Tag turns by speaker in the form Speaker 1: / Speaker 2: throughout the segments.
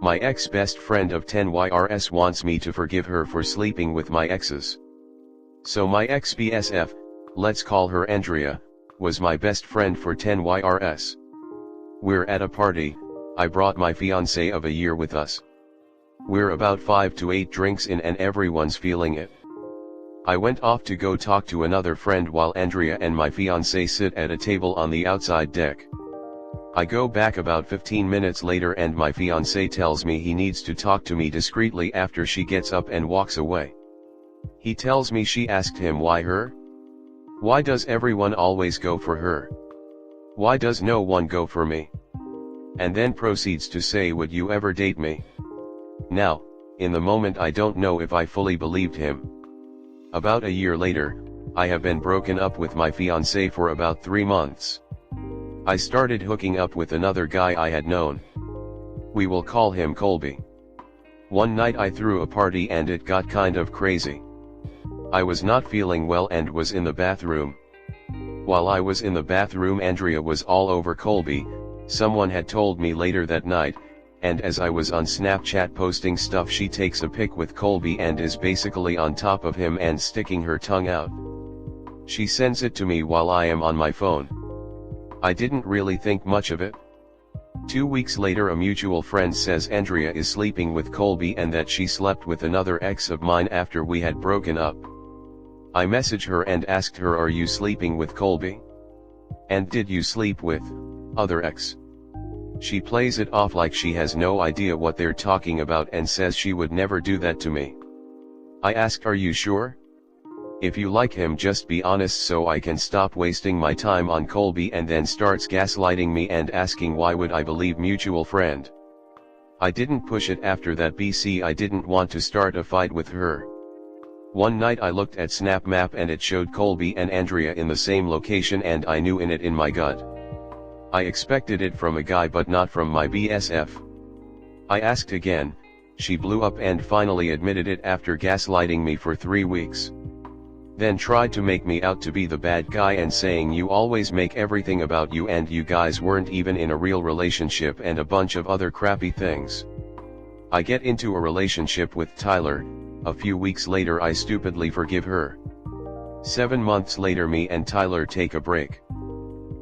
Speaker 1: My ex-best friend of 10 years wants me to forgive her for sleeping with my exes. So my ex-BSF, let's call her Andrea, was my best friend for 10 years. We're at a party, I brought my fiancé of a year with us. We're about 5 to 8 drinks in and everyone's feeling it. I went off to go talk to another friend while Andrea and my fiancé sit at a table on the outside deck. I go back about 15 minutes later and my fiancé tells me he needs to talk to me discreetly after she gets up and walks away. He tells me she asked him why her? Why does everyone always go for her? Why does no one go for me? And then proceeds to say, would you ever date me? Now, in the moment I don't know if I fully believed him. About a year later, I have been broken up with my fiancé for about 3 months. I started hooking up with another guy I had known. We will call him Colby. One night I threw a party and it got kind of crazy. I was not feeling well and was in the bathroom. While I was in the bathroom, Andrea was all over Colby. Someone had told me later that night, and as I was on Snapchat posting stuff, she takes a pic with Colby and is basically on top of him and sticking her tongue out. She sends it to me while I am on my phone. I didn't really think much of it. 2 weeks later, a mutual friend says Andrea is sleeping with Colby and that she slept with another ex of mine after we had broken up. I message her and asked her, are you sleeping with Colby? And did you sleep with other ex? She plays it off like she has no idea what they're talking about and says she would never do that to me. I asked, are you sure? If you like him, just be honest so I can stop wasting my time on Colby, and then starts gaslighting me and asking why would I believe mutual friend. I didn't push it after that BC. I didn't want to start a fight with her. One night I looked at Snap Map and it showed Colby and Andrea in the same location and I knew it in my gut. I expected it from a guy but not from my BSF. I asked again, she blew up and finally admitted it after gaslighting me for 3 weeks. Then tried to make me out to be the bad guy and saying you always make everything about you and you guys weren't even in a real relationship and a bunch of other crappy things. I get into a relationship with Tyler. A few weeks later I stupidly forgive her. 7 months later me and Tyler take a break.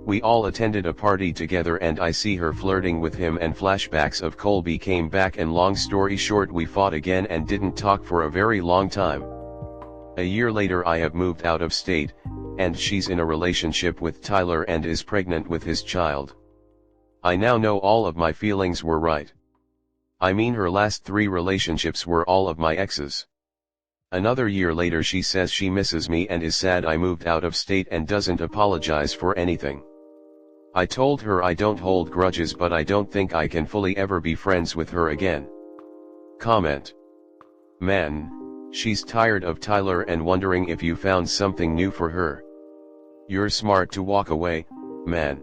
Speaker 1: We all attended a party together and I see her flirting with him and flashbacks of Colby came back, and long story short, we fought again and didn't talk for a very long time. A year later I have moved out of state, and she's in a relationship with Tyler and is pregnant with his child. I now know all of my feelings were right. I mean, her last 3 relationships were all of my exes. Another year later she says she misses me and is sad I moved out of state and doesn't apologize for anything. I told her I don't hold grudges, but I don't think I can fully ever be friends with her again. Comment. Man, she's tired of Tyler and wondering if you found something new for her. You're smart to walk away, man.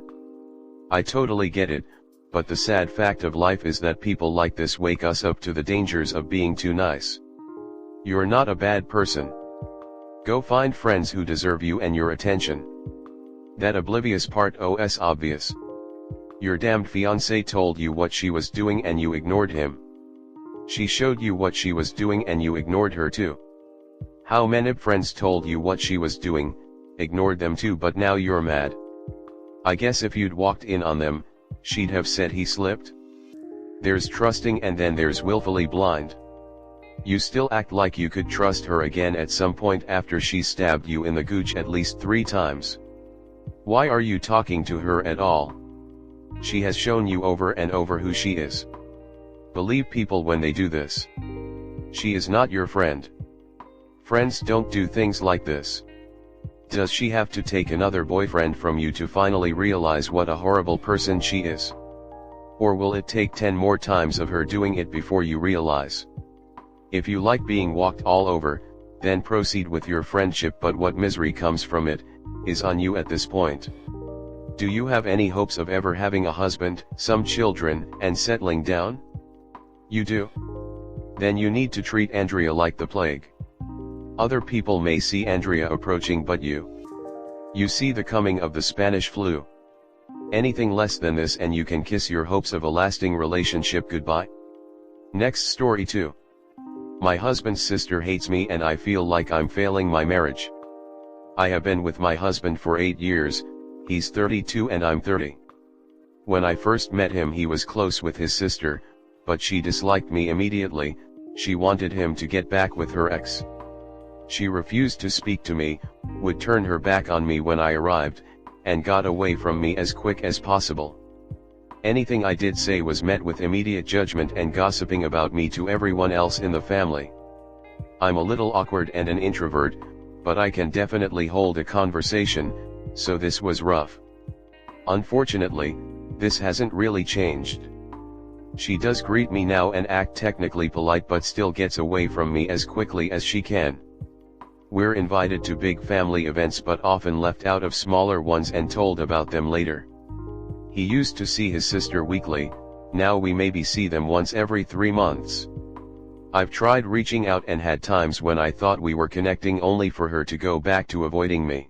Speaker 1: I totally get it, but the sad fact of life is that people like this wake us up to the dangers of being too nice. You're not a bad person. Go find friends who deserve you and your attention. That oblivious part is obvious. Your damned fiancé told you what she was doing and you ignored him. She showed you what she was doing and you ignored her too. How many friends told you what she was doing, ignored them too, but now you're mad? I guess if you'd walked in on them, she'd have said he slipped. There's trusting and then there's willfully blind. You still act like you could trust her again at some point after she stabbed you in the gooch at least 3 times. Why are you talking to her at all? She has shown you over and over who she is. Believe people when they do this. She is not your friend. Friends don't do things like this. Does she have to take another boyfriend from you to finally realize what a horrible person she is? Or will it take 10 more times of her doing it before you realize? If you like being walked all over, then proceed with your friendship, but what misery comes from it, is on you at this point. Do you have any hopes of ever having a husband, some children, and settling down? You do? Then you need to treat Andrea like the plague. Other people may see Andrea approaching, but you see the coming of the Spanish flu. Anything less than this and you can kiss your hopes of a lasting relationship goodbye. Next story 2. My husband's sister hates me and I feel like I'm failing my marriage. I have been with my husband for 8 years, he's 32 and I'm 30. When I first met him he was close with his sister, but she disliked me immediately. She wanted him to get back with her ex. She refused to speak to me, would turn her back on me when I arrived, and got away from me as quick as possible. Anything I did say was met with immediate judgment and gossiping about me to everyone else in the family. I'm a little awkward and an introvert, but I can definitely hold a conversation, so this was rough. Unfortunately, this hasn't really changed. She does greet me now and act technically polite but still gets away from me as quickly as she can. We're invited to big family events but often left out of smaller ones and told about them later. He used to see his sister weekly, now we maybe see them once every 3 months. I've tried reaching out and had times when I thought we were connecting only for her to go back to avoiding me.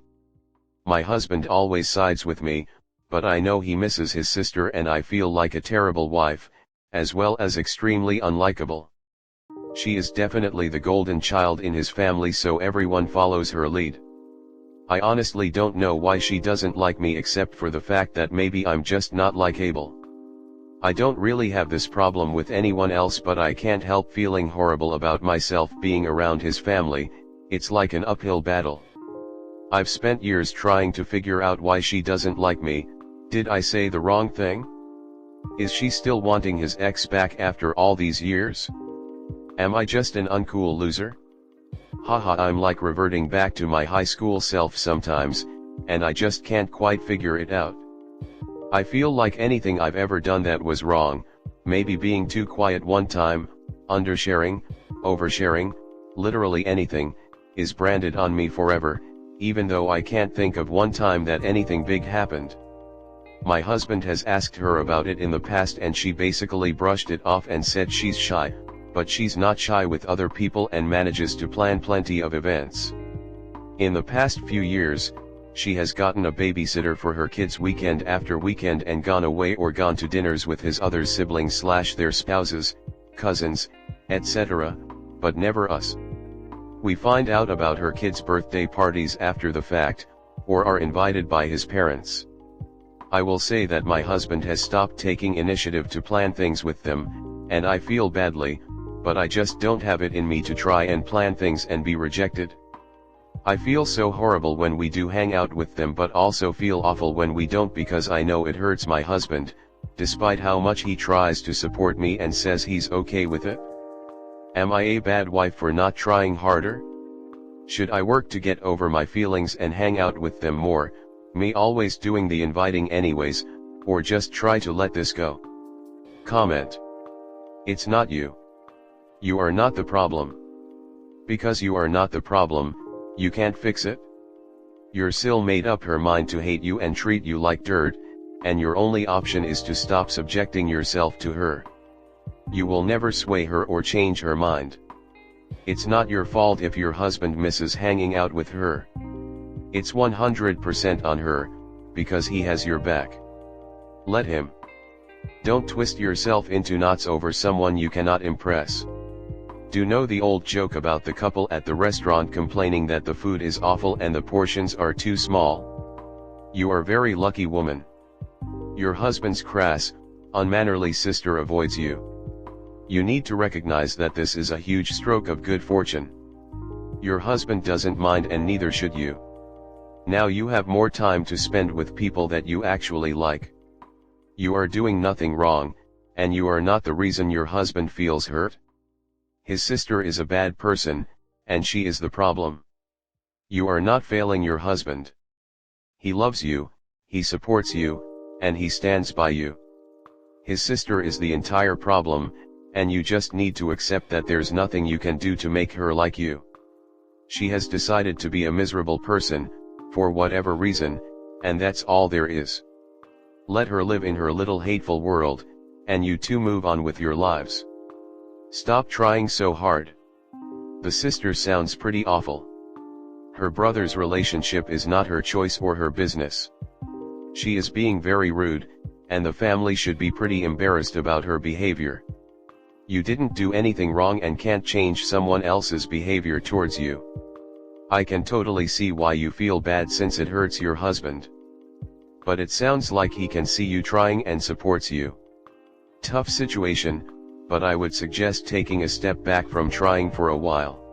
Speaker 1: My husband always sides with me, but I know he misses his sister and I feel like a terrible wife, as well as extremely unlikable. She is definitely the golden child in his family, so everyone follows her lead. I honestly don't know why she doesn't like me except for the fact that maybe I'm just not likable. I don't really have this problem with anyone else, but I can't help feeling horrible about myself being around his family. It's like an uphill battle. I've spent years trying to figure out why she doesn't like me. Did I say the wrong thing? Is she still wanting his ex back after all these years? Am I just an uncool loser? Haha, I'm like reverting back to my high school self sometimes, and I just can't quite figure it out. I feel like anything I've ever done that was wrong, maybe being too quiet one time, undersharing, oversharing, literally anything, is branded on me forever, even though I can't think of one time that anything big happened. My husband has asked her about it in the past and she basically brushed it off and said she's shy, but she's not shy with other people and manages to plan plenty of events. In the past few years, she has gotten a babysitter for her kids weekend after weekend and gone away or gone to dinners with his other siblings / their spouses, cousins, etc., but never us. We find out about her kids' birthday parties after the fact, or are invited by his parents. I will say that my husband has stopped taking initiative to plan things with them, and I feel badly, but I just don't have it in me to try and plan things and be rejected. I feel so horrible when we do hang out with them, but also feel awful when we don't because I know it hurts my husband, despite how much he tries to support me and says he's okay with it. Am I a bad wife for not trying harder? Should I work to get over my feelings and hang out with them more, me always doing the inviting anyways, or just try to let this go? Comment. It's not you. You are not the problem. Because you are not the problem, you can't fix it. Your sil made up her mind to hate you and treat you like dirt, and your only option is to stop subjecting yourself to her. You will never sway her or change her mind. It's not your fault if your husband misses hanging out with her. It's 100% on her, because he has your back. Let him. Don't twist yourself into knots over someone you cannot impress. Do know the old joke about the couple at the restaurant complaining that the food is awful and the portions are too small? You are very lucky, woman. Your husband's crass, unmannerly sister avoids you. You need to recognize that this is a huge stroke of good fortune. Your husband doesn't mind and neither should you. Now you have more time to spend with people that you actually like. You are doing nothing wrong, and you are not the reason your husband feels hurt. His sister is a bad person, and she is the problem. You are not failing your husband. He loves you, he supports you, and he stands by you. His sister is the entire problem, and you just need to accept that there's nothing you can do to make her like you. She has decided to be a miserable person, for whatever reason, and that's all there is. Let her live in her little hateful world, and you two move on with your lives. Stop trying so hard. The sister sounds pretty awful. Her brother's relationship is not her choice or her business. She is being very rude, and the family should be pretty embarrassed about her behavior. You didn't do anything wrong and can't change someone else's behavior towards you. I can totally see why you feel bad since it hurts your husband. But it sounds like he can see you trying and supports you. Tough situation, but I would suggest taking a step back from trying for a while.